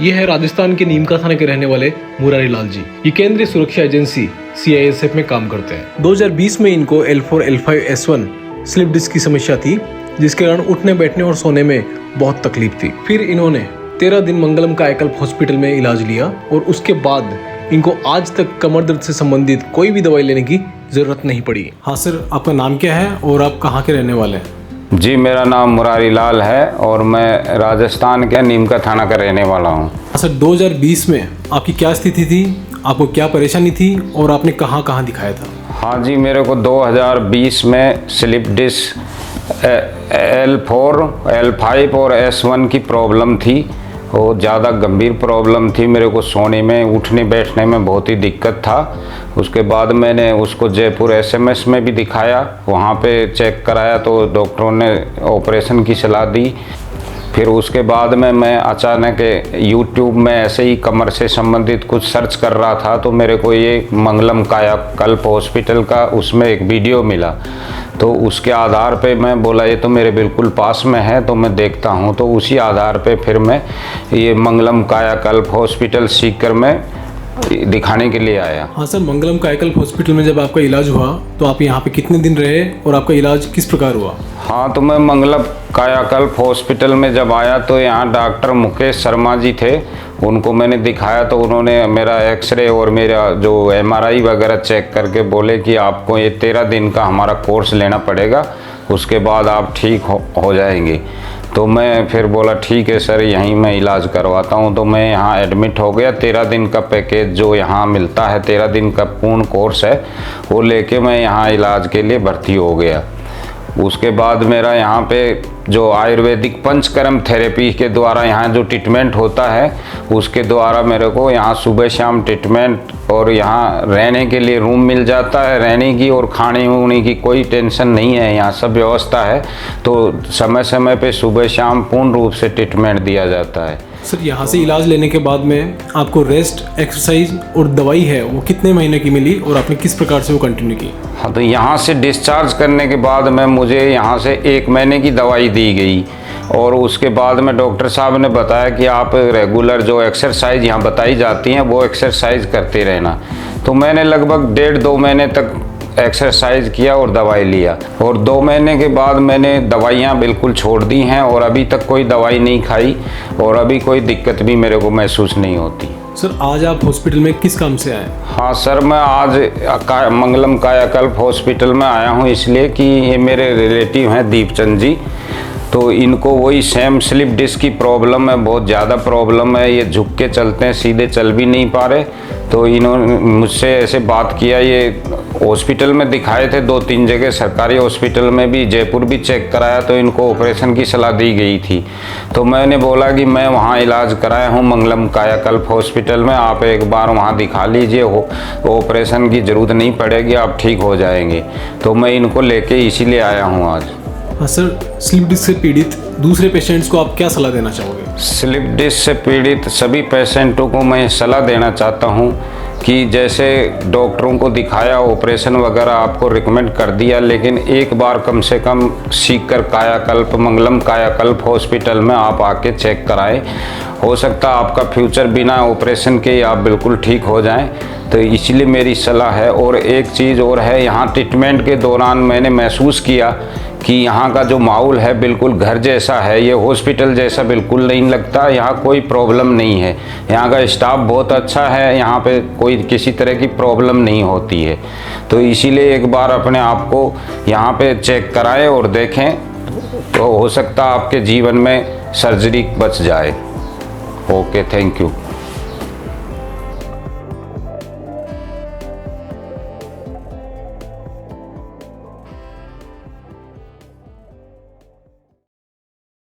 ये है राजस्थान के नीमका थाने के रहने वाले मुरारी लाल जी। ये केंद्रीय सुरक्षा एजेंसी CISF में काम करते हैं। 2020 में इनको L4, L5, S1 slip disc की समस्या थी, जिसके कारण उठने बैठने और सोने में बहुत तकलीफ थी। फिर इन्होंने 13 दिन मंगलम कायाकल्प हॉस्पिटल में इलाज लिया और उसके बाद इनको आज तक कमर दर्द से संबंधित कोई भी दवाई लेने की जरूरत नहीं पड़ी। हाँ सर, आपका नाम क्या है और आप कहाँ के रहने वाले हैं? जी, मेरा नाम मुरारी लाल है और मैं राजस्थान के नीमका थाना का रहने वाला हूँ। सर, 2020 में आपकी क्या स्थिति थी, आपको क्या परेशानी थी और आपने कहाँ कहाँ दिखाया था? हाँ जी, मेरे को 2020 में स्लिप डिस्क L4, L5 और S1 की प्रॉब्लम थी। वो ज़्यादा गंभीर प्रॉब्लम थी, मेरे को सोने में उठने बैठने में बहुत ही दिक्कत था। उसके बाद मैंने उसको जयपुर SMS में भी दिखाया, वहाँ पे चेक कराया तो डॉक्टरों ने ऑपरेशन की सलाह दी। फिर उसके बाद में मैं अचानक YouTube में ऐसे ही कमर से संबंधित कुछ सर्च कर रहा था तो मेरे को ये मंगलम कायाकल्प हॉस्पिटल का उसमें एक वीडियो मिला। तो उसके आधार पे मैं बोला ये तो मेरे बिल्कुल पास में है तो मैं देखता हूँ। तो उसी आधार पे फिर मैं ये मंगलम कायाकल्प हॉस्पिटल सीकर में दिखाने के लिए आया। हाँ सर, मंगलम कायाकल्प हॉस्पिटल में जब आपका इलाज हुआ तो आप यहाँ पे कितने दिन रहे और आपका इलाज किस प्रकार हुआ? हाँ, तो मैं मंगलम कायाकल्प हॉस्पिटल में जब आया तो यहाँ डॉक्टर मुकेश शर्मा जी थे, उनको मैंने दिखाया तो उन्होंने मेरा एक्सरे और मेरा जो MRI वगैरह चेक करके बोले कि आपको ये 13 दिन का हमारा कोर्स लेना पड़ेगा, उसके बाद आप ठीक हो जाएंगे। तो मैं फिर बोला ठीक है सर, यहीं मैं इलाज करवाता हूँ। तो मैं यहाँ एडमिट हो गया। 13 दिन का पैकेज जो यहाँ मिलता है, 13 दिन का पूर्ण कोर्स है, वो लेके मैं यहाँ इलाज के लिए भर्ती हो गया। उसके बाद मेरा यहाँ पे जो आयुर्वेदिक पंचकर्म थेरेपी के द्वारा यहाँ जो ट्रीटमेंट होता है, उसके द्वारा मेरे को यहाँ सुबह शाम ट्रीटमेंट और यहाँ रहने के लिए रूम मिल जाता है। रहने की और खाने उने की कोई टेंशन नहीं है, यहाँ सब व्यवस्था है। तो समय समय पे सुबह शाम पूर्ण रूप से ट्रीटमेंट दिया जाता है। सर, यहाँ से इलाज लेने के बाद में आपको रेस्ट, एक्सरसाइज और दवाई है वो कितने महीने की मिली और आपने किस प्रकार से वो कंटिन्यू की? हाँ, तो यहाँ से डिस्चार्ज करने के बाद में मुझे यहाँ से 1 महीने की दवाई दी गई और उसके बाद में डॉक्टर साहब ने बताया कि आप रेगुलर जो एक्सरसाइज यहाँ बताई जाती हैं वो एक्सरसाइज करते रहना। तो मैंने लगभग 1.5-2 महीने तक एक्सरसाइज किया और दवाई लिया और 2 महीने के बाद मैंने दवाइयाँ बिल्कुल छोड़ दी हैं और अभी तक कोई दवाई नहीं खाई और अभी कोई दिक्कत भी मेरे को महसूस नहीं होती। सर, आज आप हॉस्पिटल में किस काम से आए? हाँ सर, मैं आज मंगलम कायाकल्प हॉस्पिटल में आया हूँ इसलिए कि ये मेरे रिलेटिव हैं दीपचंद जी। तो इनको वही सेम स्लिप डिस्क की प्रॉब्लम है, बहुत ज़्यादा प्रॉब्लम है। ये झुक के चलते हैं, सीधे चल भी नहीं पा रहे। तो इन्होंने मुझसे ऐसे बात किया, ये हॉस्पिटल में दिखाए थे 2-3 जगह, सरकारी हॉस्पिटल में भी, जयपुर भी चेक कराया तो इनको ऑपरेशन की सलाह दी गई थी। तो मैंने बोला कि मैं वहाँ इलाज कराया हूँ मंगलम कायाकल्प हॉस्पिटल में, आप एक बार वहाँ दिखा लीजिए, ऑपरेशन की ज़रूरत नहीं पड़ेगी, आप ठीक हो जाएंगे। तो मैं इनको लेके इसीलिए आया हूँ आज। हाँ सर, स्लिप डिस्क से पीड़ित दूसरे पेशेंट्स को आप क्या सलाह देना चाहोगे? स्लिप डिस्क से पीड़ित सभी पेशेंटों को मैं सलाह देना चाहता हूँ कि जैसे डॉक्टरों को दिखाया, ऑपरेशन वगैरह आपको रिकमेंड कर दिया, लेकिन एक बार कम से कम सीखकर कायाकल्प मंगलम कायाकल्प हॉस्पिटल में आप आके चेक कराएं। हो सकता है आपका फ्यूचर बिना ऑपरेशन के आप बिल्कुल ठीक हो जाएं। तो इसलिए मेरी सलाह है। और एक चीज़ और है, यहाँ ट्रीटमेंट के दौरान मैंने महसूस किया कि यहाँ का जो माहौल है बिल्कुल घर जैसा है, ये हॉस्पिटल जैसा बिल्कुल नहीं लगता। यहाँ कोई प्रॉब्लम नहीं है, यहाँ का स्टाफ बहुत अच्छा है, यहाँ पे कोई किसी तरह की प्रॉब्लम नहीं होती है। तो इसीलिए एक बार अपने आप को यहाँ पे चेक कराएं और देखें, तो हो सकता है आपके जीवन में सर्जरी बच जाए। Okay, thank you.